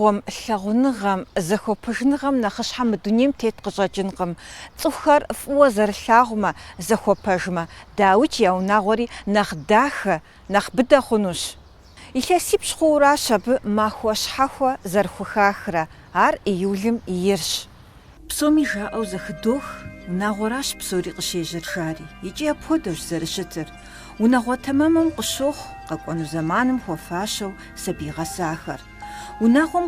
Унагъуэм, лъагъуныгъэм, зэхуэпэжыныгъэм нэхъыщхьэ мы дунейм тет къыщӀэкӀынкъым. ЦӀыхухэр фӀыуэ зэрылъагъумэ, зэхуэпэжмэ, даукӀ я унагъуэри нэхъ дахэ, нэхъ быдэ хъунущ. ИлъэсипщӀ хъууращ абы махуэ щхьэхуэ зэрыхухахрэ, ар июлым ирщ. Псоми жаӀэу зэхыдох, унагъуэращ псори къыщежьэр, икӀи апхуэдэущ зэрыщытыр. Унагъуэ тэмэмым къыщохъу, къэкӀуэну зэманым хуэфащэу сабий гъэсахэр. Унагъуэм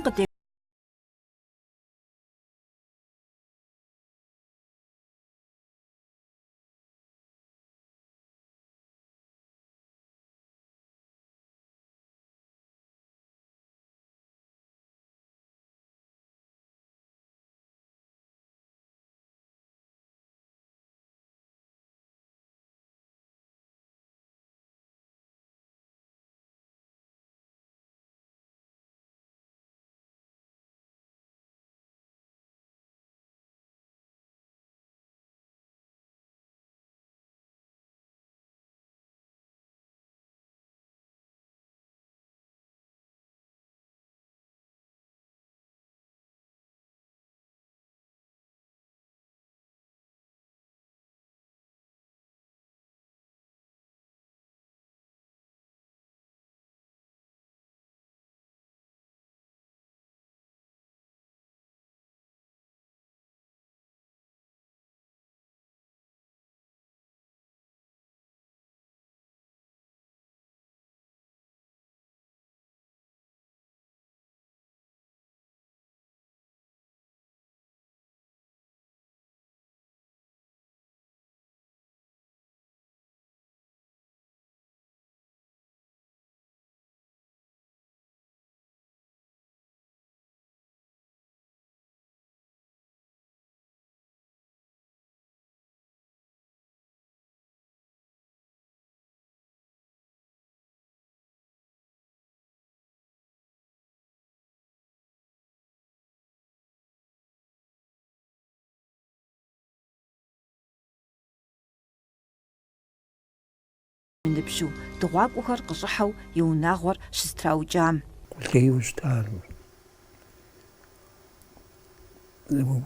ныбжьу дыгъуакӀуэхэр къыщӀыхьэу и унагъуэр щызэтраукӀам. Къулейуэ щытар.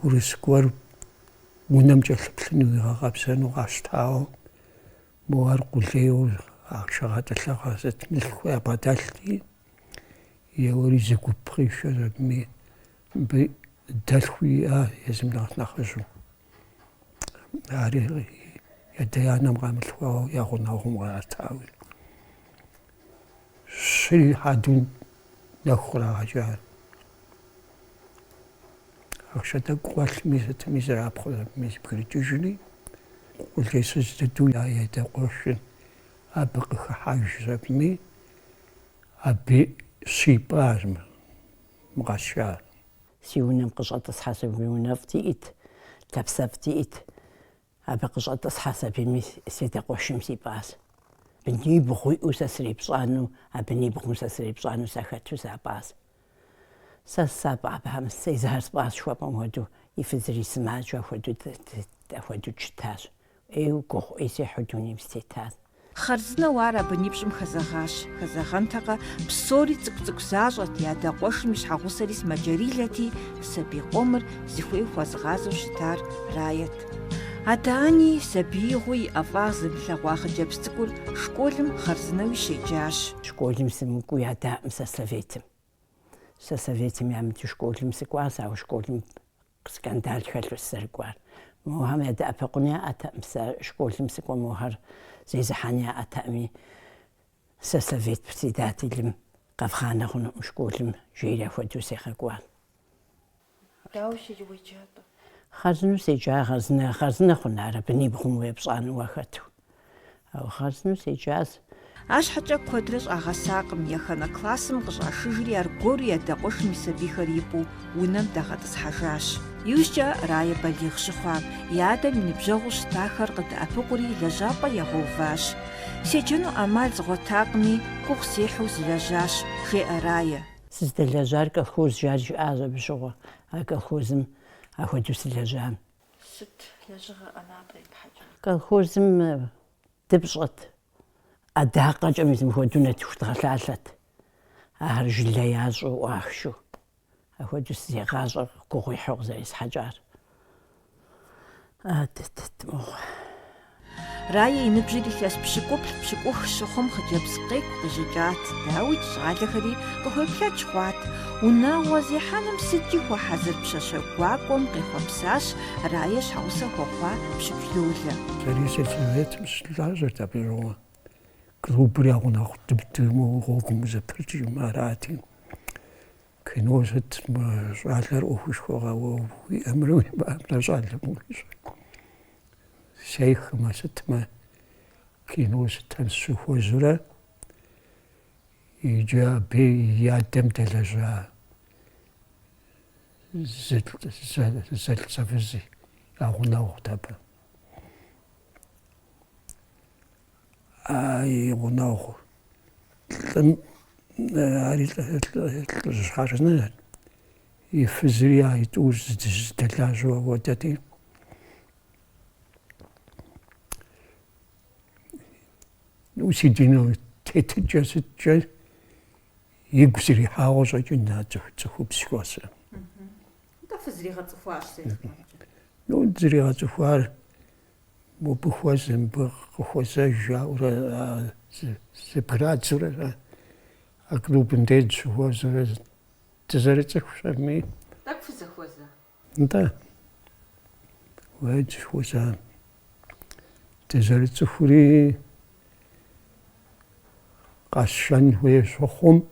Урыс гуэр унэм кӀэлъыплъыну игъэгъэпсэну къащтауэ, моуэ ар къулейуэ ахъшэгъэтӀылъыгъэ зэтмылъхуи абгъэдэлъти, еуэри зы гуп къишэр абыми мыбы дэлъху иӀэ езым нэхъыжьу. Ари едэянэм къамылъхуауэ я гъунэгъум къратауи. Щыри хьэдэу нэху кърагъэкӀар. Ахъшэ тӀэкӀу къуэлъми сытми зэрапхъуэ абыми зэбгрыкӀыжри, къулейсыз дыдэу я едэкъуэшыр абы къыхыхьэж абыми, абы щипӀащ мыкъэсшар. Си унэм къыщӀэтӀысхьэ сабий унэфӀ диӀэт, лъэпсэфӀ диӀэт. Абы къыщӀэтӀысхьэ сабийми седэкъуэшым сипӀащ. Нибгъу иӀэу сэ срипщӀэну, абы нибгъум сэ срипщӀэну сэхэту сапӀащ. Сэ сапӀабгъэм сезар спӀащ хуэпӀэм хуэдэу, и фызыри сымаджэу апхуэдэу чытащ. Ӏейуэ гугъу Ӏей сехьу дунейм сытетащ. Хъарзынэу ар абы нипщӀым хэзэгъащ. Хэзэгъэнтэкъэ, псори цӀыкӀу-цӀыкӀу защӀэт, я дакъуэшым и щхьэгъусэри сымаджэрилэти, сабий къомыр зыхуей хуэзгъазэу щытар рает. Адэ-ани сабиигъуи и ӀэфӀагъ зымылъэгъуа хъыджэбз цӀыкӀур школым хъарзынэуи щеджащ. Школым сымыкӀуи ядаӀым сэ Советым. Сэ Советым ямыдэу школым сыкӀуащ, ауэ школым скандал хэлъу сызэрыкӀуар. Моуэхэм ядэӀэпыкъун яӀэтэкъым, сэ школым сыкӀуэм моуэхэр зезыхьэн яӀэтэкъыми, сэ Совет председателым къэвгъанэ хъунукъым школым, жейри апхуэдэу сегъэкӀуар. Дауэ щеджэуи атӀэ? Хъарзынэу седжа, хъарзынэ хъуна ар абы нибгъум уепщӀэну уахэту. Ауэ хъарзынэу седжащ. Арщхьэкӏэ куэдрэ щӏагъэсакъым, ехэнэ классым къыщӏашыжри аргуэру я-дакъуэшым и сабийхэр ипӏу унэм дагъэтӏысхьэжащ. Иужькӏэ Рая балигъ щыхъуам, и адэм и ныбжьэгъуу щытахэр къыдэӏэпыкъури лэжьапӏэ ягъэуващ. Седжэну ӏэмал зыгъуэтакъыми, гугъу сехьу зылэжьащ, жеӏэ Рая. Сыздэлэжьар колхоз жар жиӏащ абы щыгъуэ. А колхозым апхуэдэу сылэжьам. Сыт лэжьыгъэ ӏэнатӏэ ипхьэкӏэ? Колхозым дыпщӏэт. Ӏэдакъэкӏэ мыбдежым хуэдэу нэтыху дгъэлъалъэт. Ахэр жылэ ящӏэу, ӏуахшэу. أخواتو سيغاشر كوغي حوغ زي حجار Рая иныбжьыр илъэс пщыкӏуплӏ пщыкӏух щыхъум хъыджэбз къеку къыжьыкӏат, дауи щӏалэхэри къыхуеплъэкӏ хъуат. Унагъуэ зехьэным сыткӏи хуэхьэзыр пщэщэ гуакӏуэм къехуэпсащ Рая щхьэгъусэ хуэхъуа Пщыкӏу Лолэ. Сэри сельсоветым сылажьэрт абы щыгъуэ. Клубыр ягъунэгъу дыбдымэ гъуэгум узэпрыкӏыжым арати. Кино сытмэ щӏалэр ӏуэхушхуэ къэуэ уиӏэмрэ уимыӏэмрэ щӏалэм уищӏ. Сейхмэ сытмэ кино сытэм сыщыхуэжьурэ иджы абы и адэм дэлэжьа зэлӏзэфыз ягъунэгъут абы. И гъунэгъу лӏым ари лӏыжьыхьэжыныр и фызри итӏу зыдэлажьэу ауэдэти усидину тетыкӏэ сыткӏэ игу зрихьауэ щӏэкӏын а цӏыхубз хуэсэ. Нтӏэ фызригъэцӏыхуащ сэ. Зригъэцӏыхуар мобы хуэзэ мыбы къыхуэзэж жаӏэурэ зэбградзурэ а клубым дед щыхуэзурэ дызэрыцӏыхущ абыми. Тӏэкӏу фызэхуэзэ? Нтӏэ. Уэдж хуэзэ. Дызэрыцӏыхури къэсшэн хуей щыхъум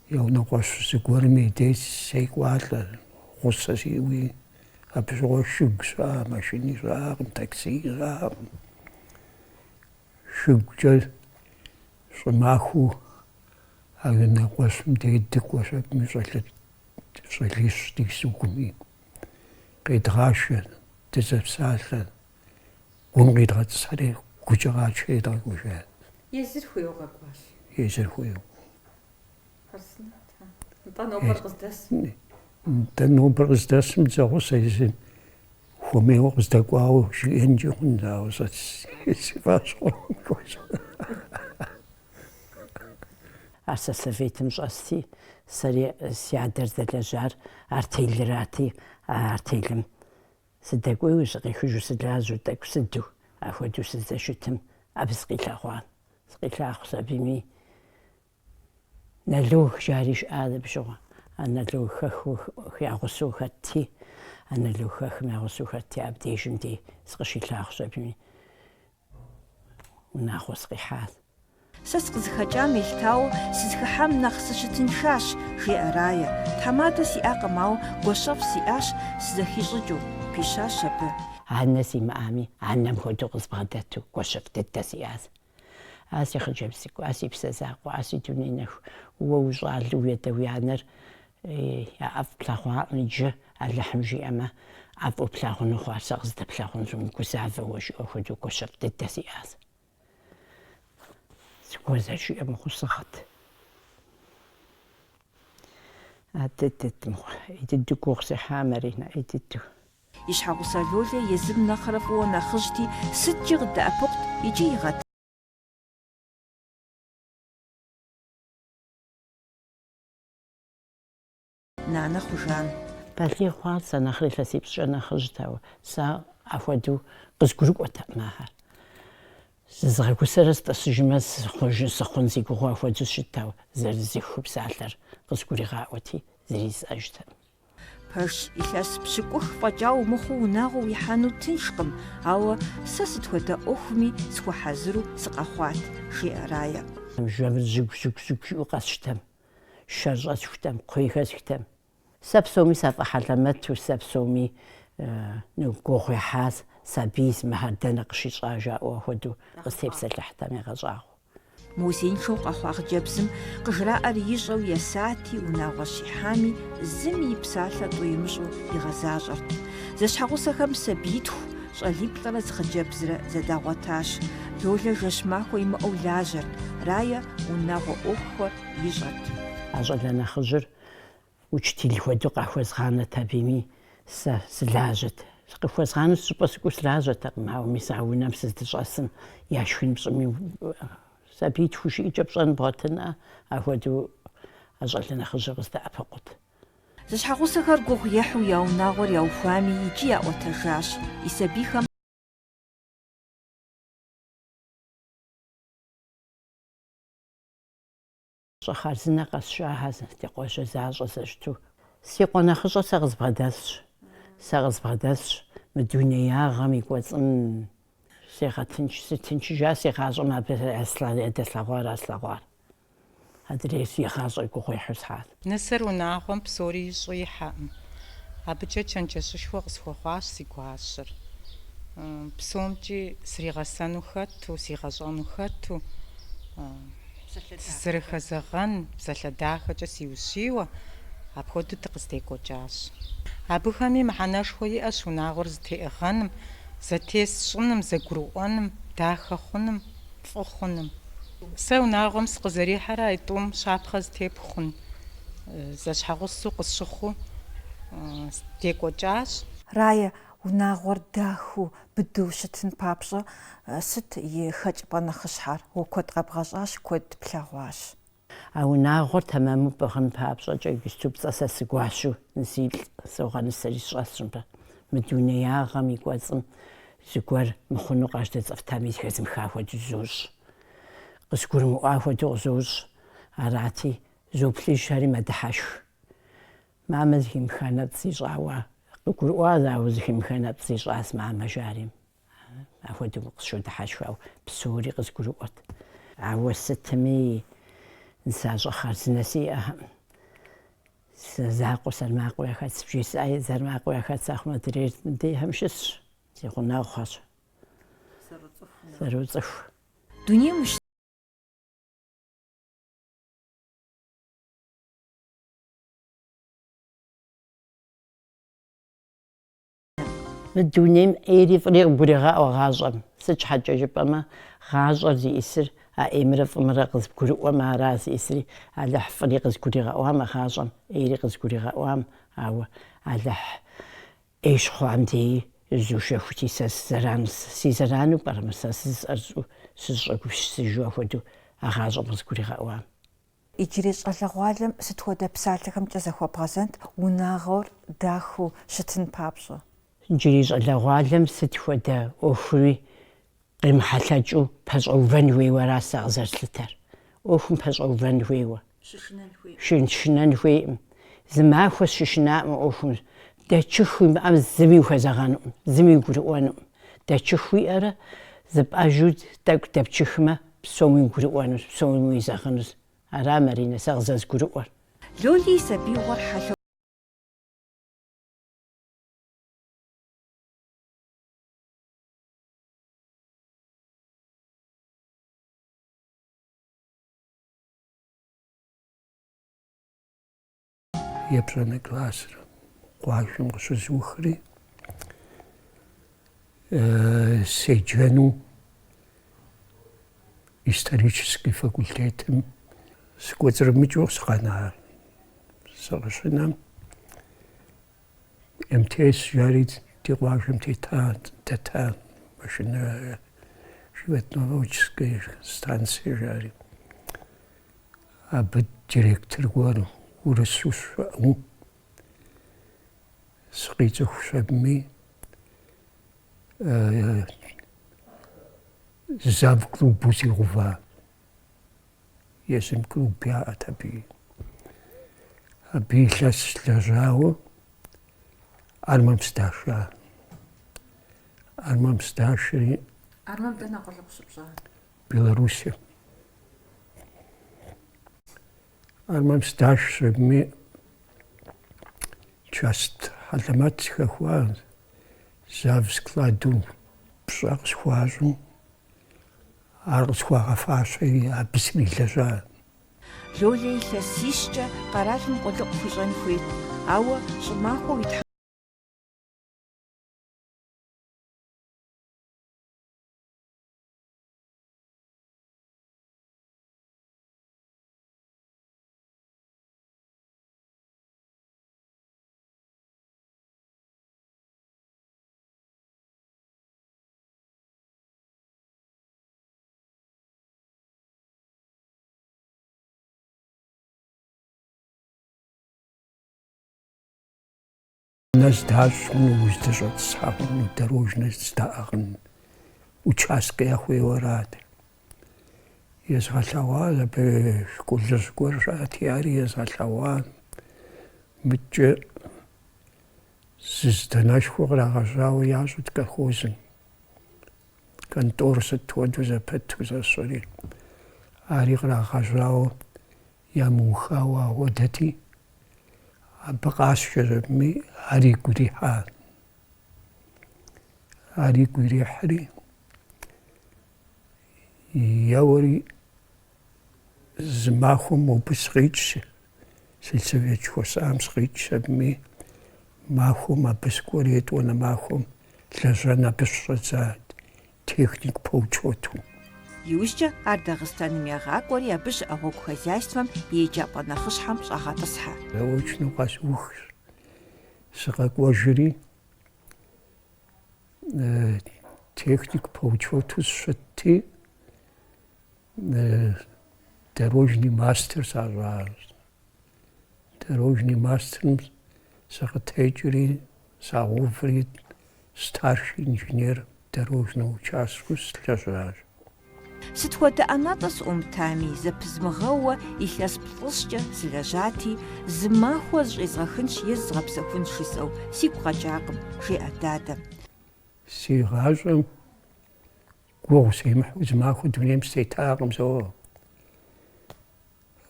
я унэгъуэщ зыгуэрым и дей секӏуалӏэ гъусэ сиӏэуи абы щыгъуэ шыгу щаӏэ, машини щаӏэкъым, такси щаӏэкъым. Шыгукӏэ щӏымахуэу а унэгъуэщым дей дыкӏуэщ абыми щӏэлищ ди сугуми. Къедгъашэ, дызэпсалъэ, гум къидгъэтӏысхьэри гукӏэ къачэ едгъэгужа. Езыр хуейуэ къэкӏуащ. Езыр хуейуэ. Нтӏэ нобэр къыздэсым? Нтӏэ нобэр къыздэсым дзэгъусэ езым хуэмейуэ къыздэкӏуауэ жиӏэнкӏэ хъун, ауэ сэ си фӏэщ хъун. Ар сэ Советым щӏэсти, сэри си адэр зэлэжьар артелырати, артелым сыдэкӏуейуи щыкъихыжу сылажьэу тӏэкӏу сыду, апхуэдэу сыздэщытым абы сыкъилъэгъуащ. Сыкъилъагъу сабийми налог жари щыӏат абы щыгъуэ. А налогхэху ягъусэу хэтти, а налогхэхым ягъусэу хэтти абдежым дей сыкъыщилъагъу сабийми унагъуэ сыкъихьат. Сэ сыкъызыхэкӏам елъытауэ сызыхыхьам нэхъ сыщытыншащ, жеӏэ Рая. Тхьэмадэ сиӏакъым, ауэ гуащэфӏ сиӏащ сызэхищӏыкӏыу. Пищащ абы. Анэ симыӏами, анэм хуэдэу къызбгъэдэту гуащэфӏ дыдэ сиӏащ. А си хъыджэбз цӏыкӏу, а си псэ закъуэ, а си дуней нэху. Уэ ущӏалэу уеда уи анэр я ӏэфӏ плъэгъуакъым иджы Алыхьым жиӏэмэ, ӏэфӏу плъагъуну хъуар сэ къыздэплъагъун щӏумыгузавэ уэ жиӏэу хуэдэу гуащэфӏ дыдэ сиӏащ. Сыгуэзэр жиӏэм гъусыгъэт. А дыдэт мыхъу, и дыдэу гугъу сехьа Маринэ, и дыдэу. И щхьэгъусэ Лолэ езым нэхърэ фӏыуэ нэхъыжьти, сыткӏи къыдэӏэпыкъут икӏи игъэт. Нанэ хъужан. Балигъ хъуат сэ нэхъри илъэсипщӏкӏэ нэхъыжьтэуэ. Сэ апхуэдэу къызгурыӏуэтэкъым ахэр. Зызгъэгусэрэ стӏэсыжмэ сыхъун си гугъу апхуэдэу щытауэ, зэрызиху псалъэр къызгуригъаӏуэти, зыри сӏэжтэкъым. Пэш илъэс пщыкӏух фӏэкӏа умыхъуу унагъуэ уихьэну тыншкъым, ауэ сэ сыт хуэдэ ӏуэхуми схуэхьэзыру сыкъэхъуат, жеӏэ Рая. Жэвыр жьыгу жиӏэу къэсщтэм, шэр щӏэсхутэм, кхъуей хэсхтэм. Сэ псоми сафӏэхьэлэмэту, сэ псоми гугъу ехьащ, сабий мыхьэдэнэ къыщищӏа жаӏэу апхуэдэу къыстепсэлъыхьтэм егъэщӏагъуэ. Музеиншэу къэхъуа хъыджэбзым къыжраӏэр ищӏэу есати, унагъуэ щихьами, зыми и псалъэ тӏу имыщӏу игъэзащӏэрт. Зэщхьэгъусэхэм сабиитху, щӏалиплӏрэ зы хъыджэбзрэ зэдагъуэтащ. Лолэ жэщ махуэ имыӏэу лажьэрт, Рая унагъуэ ӏуэхухэр ищӏэрт. А щӏалэ нэхъыжьыр учтил хуэдэу къахуезгъанэт абыми, сэ сылажьэт. Къыхуезгъану щӏыпӏэ сыкӏуэу сылажьэтэкъым, ауэ мис а унэм сыздыщӏэсым яшхын пщӏыми сабиитху жиӏэкӏэ пщӏэн бгъуэтынӏэ, апхуэдэу а щӏалэ нэхъыжьыр къыздэӏэпыкъут. Зэщхьэгъусэхэр гугъу ехьу я унагъуэр яухуами, иджы яӀуэтэжащ. И сабийхэм щӀыхьэзынэ къэсщахьэ ди къуажэ защӀэ зэщту. Си къуэ нэхъыщӀэ сэ къызбгъэдэсщ. Мы дунеягъэм и кӀуэцӀым сытыншыжа си гъащӀэм абы яслъэгъуар. Адрейр си гъащӀэр гугъу ехьу схьат. Нысэр унагъуэм псори ищӀу ихьэкъым. АбыкӀэ чэнджэщыщхуэ къысхуэхъуащ си гуащэр. ПсомкӀи сригъэсэну хэту, сигъэщӀэну хэту, зэрыхэзэгъэн, псалъэ дахэкӀэ сиущийуэ, апхуэдэу дыкъыздекӀуэкӀащ. Абыхэми мыхьэнэшхуэ иӀэщ унагъуэр зытеӀыгъэным, зэтес щӀыным, зэгурыӀуэным, дахэ хъуным, фӀы хъуным. Сэ унагъуэм сыкъызэрихьэрэ а тӀум щапхъэ зытепх хъун. Зэщхьэгъусу къысщыхъуу декӀуэкӀащ. Рая унагъуэр дахыу быдэу щытын папщӀэ, сыт и хэкӀыпӀэ нэхъыщхьэр? Уэ куэд къэбгъэщӀащ, куэд плъэгъуащ. А унагъуэр тэмэму быгъын папщӀэкӀэ ИуступцӀэ сэ сыгуащу нысилӀ согъэнысэри сщӀэсщ. Мы дунеягъэм и кӀуэцӀым зыгуэр мыхъуну къащтэцӀэфтами зэхэзымыха хуэдэу зощӀ. КъызгурымыӀуа хуэдэу къызощӀ. Арати, зоплъыжьхэри мэдыхьэшх. Мамэ зыхимыха нэпцӀ ищӀауэ, къыгурыӀуащ, ауэ зыхимыха нэпцӀ ищӀащ мамэ жари. Апхуэдэу къысщодыхьэшхауэ псори къызгурыӀуэт. Ауэ сытми нысащӀэ хъарзынэ сиӀэхэм. Закъуэ сэрмакъыу яхат, сыбжесӀаи зэрмакъыу яхат сахъумэ, адрейр мыбдехэм щысщ. Си гъунэгъуэщ. ЗэрыцӀыху. Дунейм Мы дунейм Ӏейри фӀыри къыбурегъэӀуэ гъащӀэм. Сыт щхьэкӀэ жыпӀэмэ, гъащӀэр зиӀысыр а Ӏеймрэ фӀымрэ къызгурыӀуэмэ ара зиӀысри, Алыхь фӀыри къызгуригъэӀуам а гъащӀэм, Ӏейри къызгуригъэӀуам, ауэ Алыхь Ӏейщ хъуам деи зушэхути, сэ си зэрану пӀэрэ сэ сызыӀэрыщӀу сыщӀэгупсысыжу апхуэдэу а гъащӀэм къызгуригъэӀуам. иджырей щӀалэгъуалэм сыт хуэдэ псалъэхэмкӀэ зэхуэбгъэзэнт унагъуэр дахыу щытын папщӀэ? Иджырей щӀалэгъуалэм сыт хуэдэ Ӏуэхури къемыхьэлъэкӀыу пэщӀэувэн хуейуэ аращ сэ къызэрыслъытэр. Ӏуэхум пэщӀэувэн хуейуэ. Шынэн хуейкъым. Зы махуэ сщышынакъым Ӏуэхум. Дэчыху уимыӀэм зыми ухуезэгъэнукъым, зыми угурыӀуэнукъым. Дэчыху уиӀэрэ зыпӀэжу тӀэкӀу дэпчыхмэ, псом уигурыӀуэнущ, псом уизэгъынущ. Ара Маринэ сэ къызэзгурыӀуэр. Лоли и сабиигъуэр хьэлъэу Ебжьанэ классыр къуажэм къыщызухри, седжэну исторический факультетым скӀуэцӀрымыкӀыу сыкъэна. Сыкъыщынэм МТС жари ди къуажэм тэта машинэ животноводческой станции жари. Абы директор гуэр урысу щыӀэу сыкъицӀыху щабми зав клубу зигъува. Езым клуб яӀэт абы. Абы илъэс лэжьауэ Армэм сдаша. Армэм сдашри Армэм дэнэ къулыкъу щыпщӀа? Белоруссия. Армэм сдаш щыбми част хьэлэмэт сыхэхуа, зав складу пщӀэ къысхуащӀу, ар къысхуагъэфащэри абы срилэжьа. Лолэ илъэсищкӀэ къэралым къулыкъу хуищӀэн хуейт, ауэ щӀымахуэу Нас дашхну уздашатсхахну дорожность стаахн участка яхуеварат. Езгалава бе школжгоршат яри езгалава митче систанашхурагажау яжут кахозен. Конторсет тводуза петтуза сори. Ариграгажау ямухава водати. Абгашшерми аригуриха. Аригурихри. Яори змахум обсрич сэлсэвэчхос амсрич абми махум абскорит уна махум лажана бэшрэзат техник поучоту. Иужкӏэ ар Дагъыстаным ягъакӏуэри абы щыӏэ гъуэгу хозяйствэм и еджапӏэ нэхъыщхьэм щӏагъэтӏысхьэ. Заочно къэсӏух сыкъэкӏуэжри техник поучоту сщытти дорожный мастер сажал. Дорожный мастером сакъытекӏри сагъуфри старший инженер дорожного участка слэжьащ. Сыт хуэдэ ӏэнатӏэ сӏумытами, зэпызмыгъэуэ илъэс плӏыщӏкӏэ сылэжьати, зы махуэ зыщӏезгъэхынщ е зызгъэпсэхунщ жысӏэу сигу къэкӏакъым, жиӏэ дадэм. Си гъащӏэм гугъу семыхьу зы махуэ дунейм стетакъым зо.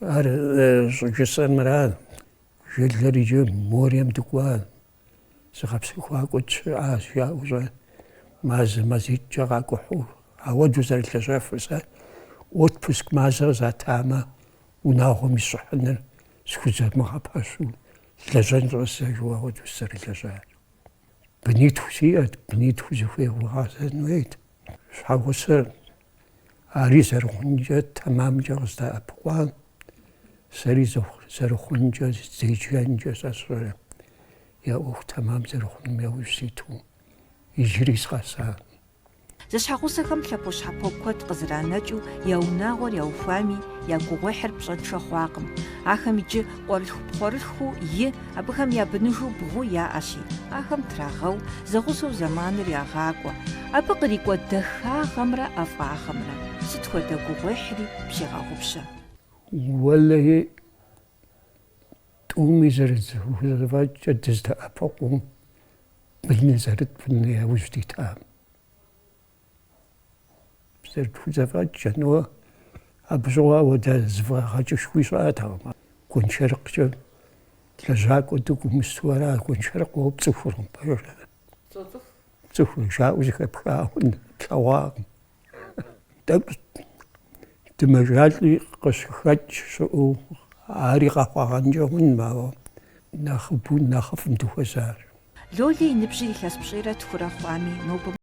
Ар щӏыжысӏэр мырат. Жылэр иджы морием дыкӏуа. Зыгъэпсэхуакӏуэ щыӏащ жаӏэу мазэ мазитӏкӏэ къакӏухьу. Ауэду зэрылэжьэфыр сэ отпуск мазэ къызатамэ унагъуэм ищӏыхьыныр схузэмыгъэпэщу лэжьэн щӏэсэжу ауэду зэрылэжьащ. Бынитху сиӏэт, бынитху зыхуегъугъазэн хуейт. Щхьэгъусэр ари зэрыхъункӏэ тэмамкӏэ къыздэӏэпыкъуам, сэри зэрыхъункӏэ зеджэнкӏэ сэ сщӏэрэ. Я ӏуэху тэмам зэрыхъунум яужь ситу иджыри сыкъэса. Зэщхьэгъусэхэм лъэпощхьэпо куэд къызэранэкӏыу я унагъуэр яухуами, я гугъуехьыр пщӏэншэ хъуакъым. Ахэм иджы къуэрылъху-пхъуэрылъху абыхэм ябыныжу бгъу яӏэщи, ахэм трагъэу, зэгъусэу зэманыр ягъакӏуэ. Абы кърикӏуэ дахагъэмрэ ӏэфӏагъэмрэ. Сыт хуэдэ гугъуехьри пщегъэгъупщэ. Уэлэи тӏуми зэрызэфӏэкӏкӏэ дыздэӏэпыкъум, быны зэрыт быны яужь дитам. Зэрытхузэфӏэкӏкӏэ, но абы щыгъуэ ауэдэ зыфӏэгъэкӏышхуи щыӏэтэкъым. Гуэншэрыкъкӏэ лэжьакӏуэ дыгу умысту ара, гуэншэрыкъ уопцӏыхуркъым пэжыр. Пцӏыхур жаӏэу зыхэпхауэ плъэгъуакъым. Тӏэкӏу дымэжалӏи къыщыхэкӏ щыӏэу ари къэхъуагъэнкӏэ хъунщ, ауэ нэхъыбэу нэхъыфӏым дыхуэзар. Лолэ и ныбжьыр илъэс пщӏийрэ тхурэ хъуами, нобэ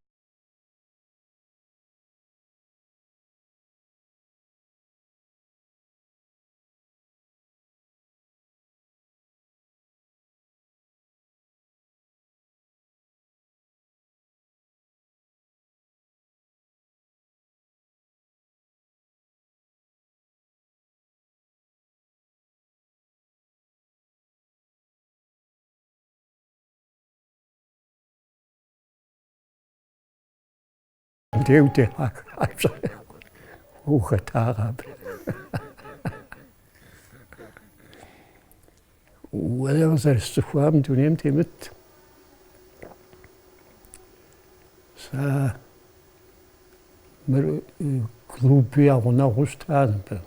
Деуте ухатагъэ. Уэлэ зэрысцӏыхуам дунейм темыт. Сэ мыр клуб ягъунэгъуу щытащ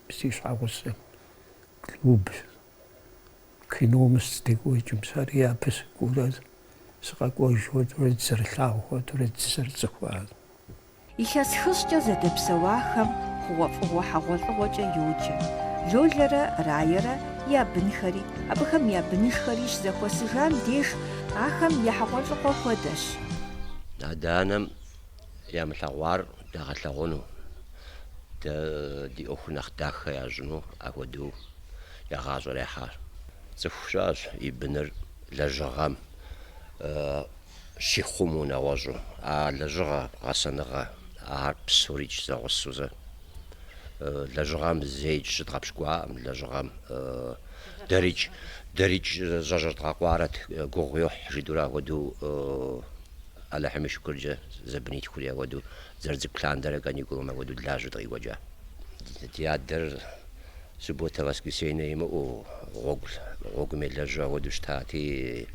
си щхьэгъусэм. Клуб кином сыздекӏуэкӏым сэри абы сыкӏуэурэ сыкъэкӏуэж хуэдэурэ зэрылъагъу хуэдэурэ зэрыцӏыхуащ. илъэс хыщӏкӏэ зэдэпсэуахэм хъугъуэфӏыгъуэ хьэгъуэлӏыгъуэкӏэ йоджэ. Лолэрэ Раерэ я бынхэри, абыхэм я бынышхэри щызэхуэсыжам деж ахэм я хьэгъуэлӏыгъуэ хуэдэщ. Адэ-анэм ямылъэгъуар дагъэлъэгъуну, ди ӏуэхур нэхъ дахэ ящӏыну апхуэдэу ягъащӏэр ехьар. Цӏыху щыӏэщ и быныр лэжьыгъэм щихъуму нэгъуэщӏу, а лэжьыгъэ гъэсэныгъэ ар псорикӏ зэгъусэу лэжьыгъэм зейкӏ щыдгъэпщкӏуаӏым, лэжьыгъэм дэрикӏ دريج زجر تقارات قويح جدورا ودو على حمش كرجة زبنيت كوريا ودو زرز بلان درا كان يقولوا ما ودو لاجو طريق وجه تيادر سبوتا واسكسيني مو غوغ ميلاجا ودو شتاتي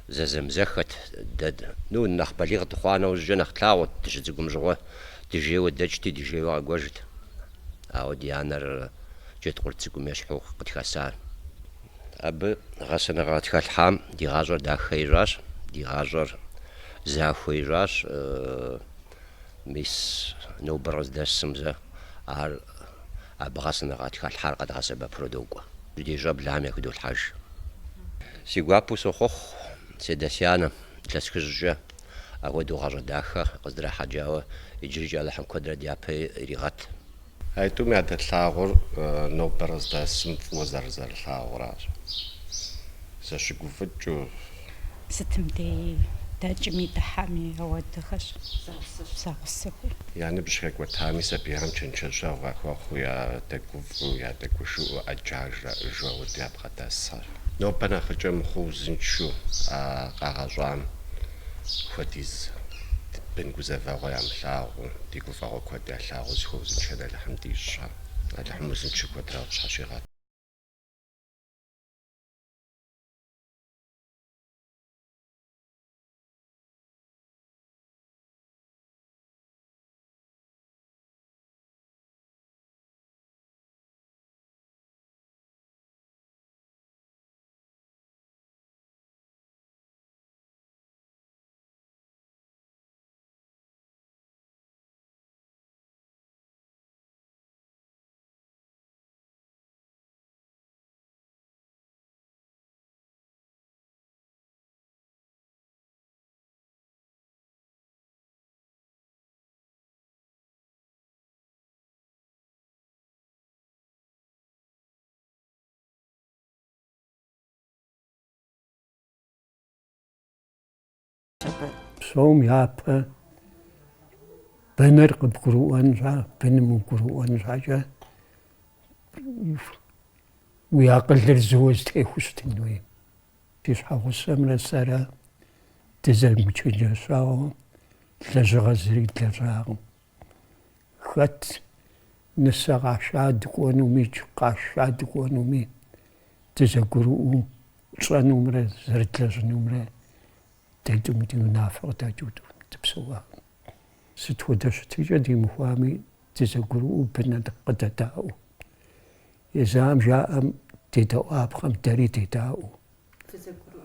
زازم زخت دد نو نخ بليغ تخوانا وجنخ تلاوت تشزقم جوا تجي ودجتي تجي واجوجت او ديانر جيت قلت سكم يشحوق قد خسان اب غسنا غات خالحام دي غازر دا خيراش دي غازر زاخويراش ميس نو برز دسمزا ار اب غسنا غات خالحار قد غسبا برودوغوا دي جاب لامي كدو الحاج سيغوابو سوخوخ سيداسيانا تلسكجا اودو غازر داخا قدرا حاجاوا يجري على حم كدرا ديابي ريغات هاي تومي هاد الثاغر نو برز داسم وزر زر الثاغراج ساشقو فتجو ستمدي تاجمي تحامي هو الدخش ساغسخو يعني بشكل وتامي سبيرم تشنشا واخويا تكوفو يا تكوشو اجاج جو دياب قداسر نو بنا خجم خوزن شو قاغاجان خديز بن جوزيف ويا ملاو ديكو فاغو كودي لاغو خوزن شدا الحمد لله الحمد لله شكو تراو شاشيغات Som yapı bener qıpqıruğansa, benim uqıruğansa uyaqılır zuvuz tehustin doyum. Biz hağussamla sara dizermüçücüsağım, lezğaziriklerağım. Xat nısağaşadıqonumi, çıqaşadıqonumi, dizegıruğu, çanumre, zırtlazınumre, تجدم نافع تجود تبسوا ستودش تجدي مفامي تزقروا بنا قدتاو يزام جاء تداو ابخم دري تداو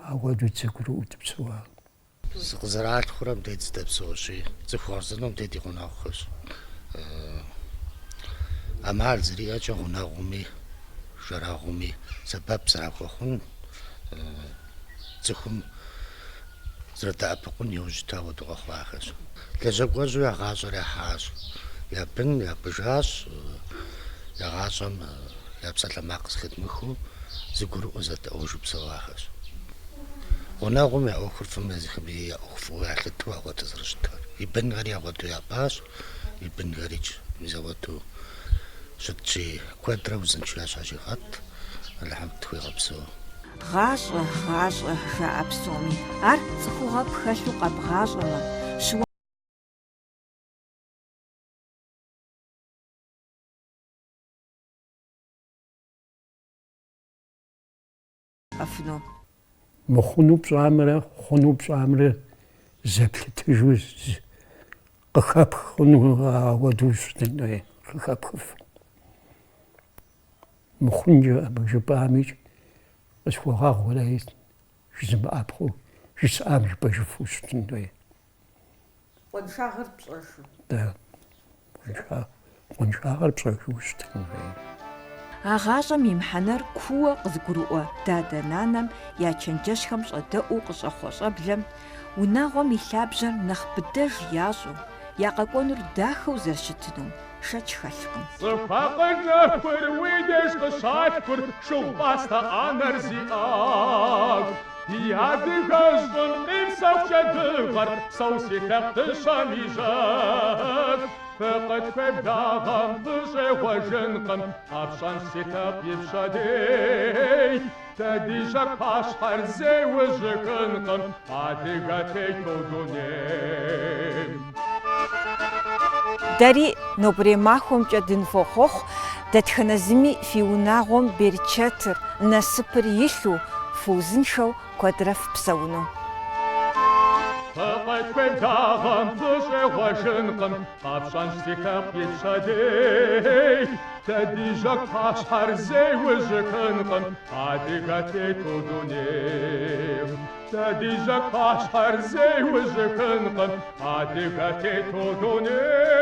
اودو تزقروا تبسوا زراعة خورم ديت تبسوا شي زخوارزنم ديت يغنا خوش امال زريعة جغنا غومي جرا غومي سبب سراغ خون زخم زرتا بقون يوجتا ودغ خواخس لزقوزو يا غازر يا حاس يا بن يا بجاس يا غازم يا بسلا ماقس خدمخو زقرو زت اوجو بسواخس هنا قوم يا اخر فما زخبي يا اخفو يا خدوا وتزرشتا يبن غير يا ودو يا باس يبن غيرج مزوتو شتشي كوادروزن شو شاشي غات الحمد توي غبسو غاشة جاء بسومي ار صخوها بخلو قبغاشة شو أفنو مخونو بسامرة زبلت جوز قخاب خونو ودوش تنوي قخاب خف مخونجا بجباميج بس هو غاغ ولا جزم أبخو جس أمش بجفوش تندوي ونشاغر بصرشو دا ونشاغر بصرشوش تندوي غاشم يمحنر كوة قزقروة دادا نانم يا چنجشخم شدأو قشخوش أبلم وناغم يلابجر نخبدج ياشو يا قاقونر داخو زرشتنو شاچ خلقم صفاقنا فرويدش قشاش كر شو باستا أنرزي آب Адыгэжъым къипсэукӏэдыгъэр псэу ситэптышъэмижъэт Фыкъытхуеблагъэм фышӏегъуэжынкъым Апшъэн ситэп ипшъэдей Тэдижъэ пащхьэр зеужьыхынкъым Адыгэ тетэу дунейм Дэри нобрей махуэмкӏэ дынфохъуэхъу дэтхэнэ зыми фи унагъуэм берчэтыр, насыпыр илъу, фыузыншэу куэдрэ фыпсэуну. Фыкъытхуеблагъэм фышӏегъуэжынкъым Апшъэн ситэп ипшъэдей Тэдижъэ пащхьэр зеужьыхынкъым Адыгэ тетэу дунейм Тэдижъэ пащхьэр зеужьыхынкъым Адыгэ тетэу дунейм